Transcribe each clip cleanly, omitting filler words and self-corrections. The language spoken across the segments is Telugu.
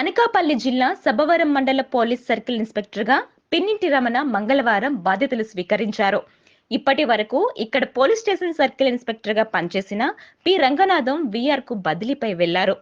అనకాపల్లి జిల్లా సబ్బవరం మండల పోలీస్ సర్కిల్ ఇన్స్పెక్టర్గా పిన్నింటి రమణ మంగళవారం బాధ్యతలు స్వీకరించారు. ఇప్పటి వరకు ఇక్కడ పోలీస్ స్టేషన్ సర్కిల్ ఇన్స్పెక్టర్గా పనిచేసిన పి రంగనాథం వీఆర్ కు బదిలీపై వెళ్లారు.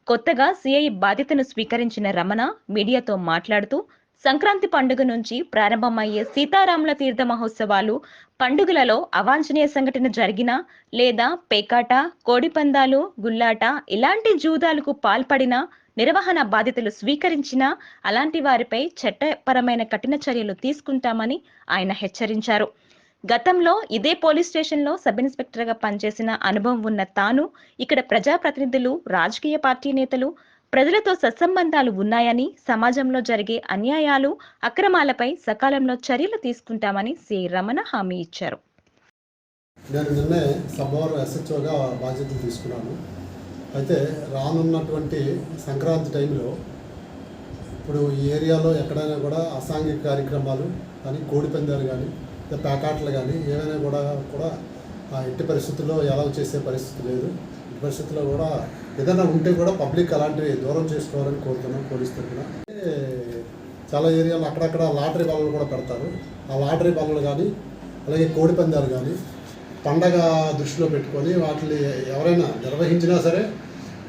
కొత్తగా సిఐ బాధ్యతను స్వీకరించిన రమణ మీడియాతో మాట్లాడుతూ సంక్రాంతి పండుగ నుంచి ప్రారంభమయ్యే సీతారాముల తీర్థ మహోత్సవాలు పండుగలలో అవాంఛనీయ సంఘటన జరిగినా లేదా పేకాట, కోడిపందాలు, గుల్లాట ఇలాంటి జూదాలకు పాల్పడినా నిర్వహణ బాధ్యతలు స్వీకరించినా అలాంటి వారిపై చట్టపరమైన కఠిన చర్యలు తీసుకుంటామని ఆయన హెచ్చరించారు. గతంలో ఇదే పోలీస్ స్టేషన్లో సబ్ ఇన్స్పెక్టర్గా పనిచేసిన అనుభవం ఉన్న తాను ఇక్కడ ప్రజాప్రతినిధులు, రాజకీయ పార్టీ నేతలు, ప్రజలతో సత్సంబంధాలు ఉన్నాయని, సమాజంలో జరిగే అన్యాయాలు, అక్రమాలపై సకాలంలో చర్యలు తీసుకుంటామని సి రమణ హామీ ఇచ్చారు. నేను నిన్నే సబ్బవరం ఎస్హెచ్ఓగా బాధ్యతలు తీసుకున్నాను. అయితే రానున్నటువంటి సంక్రాంతి టైంలో ఇప్పుడు ఈ ఏరియాలో ఎక్కడైనా కూడా అసాంఘిక కార్యక్రమాలు కానీ, కోడిపందాలు కానీ, పేకాటలు కానీ ఏమైనా కూడా ఎట్టి పరిస్థితుల్లో ఎలా చేసే పరిస్థితి లేదు. ఎట్టి పరిస్థితుల్లో కూడా ఏదైనా ఉంటే కూడా పబ్లిక్ అలాంటివి దూరం చేసుకోవాలని కోరుతున్నాం పోలీస్ తరఫున. చాలా ఏరియాలో అక్కడక్కడ లాటరీ బాలలు కూడా పెడతారు. ఆ లాటరీ బాలలు కానీ, అలాగే కోడిపందాలు కానీ పండగ దృష్టిలో పెట్టుకొని వాటిని ఎవరైనా నిర్వహించినా సరే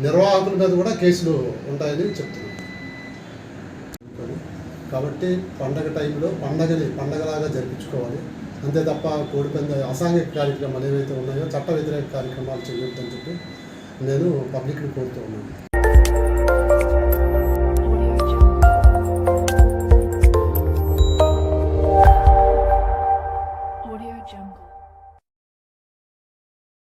నిర్వాహకుల మీద కూడా కేసులు ఉంటాయని చెప్తున్నాం. కాబట్టి పండగ టైంలో పండగలాగా జరిపించుకోవాలి. అంతే తప్ప కోడిపంద అసాంఘిక కార్యక్రమాలు ఏవైతే ఉన్నాయో చట్ట వ్యతిరేక కార్యక్రమాలు చేయొద్దని చెప్పి నేను పబ్లిక్ని కోరుతూ ఉన్నాను.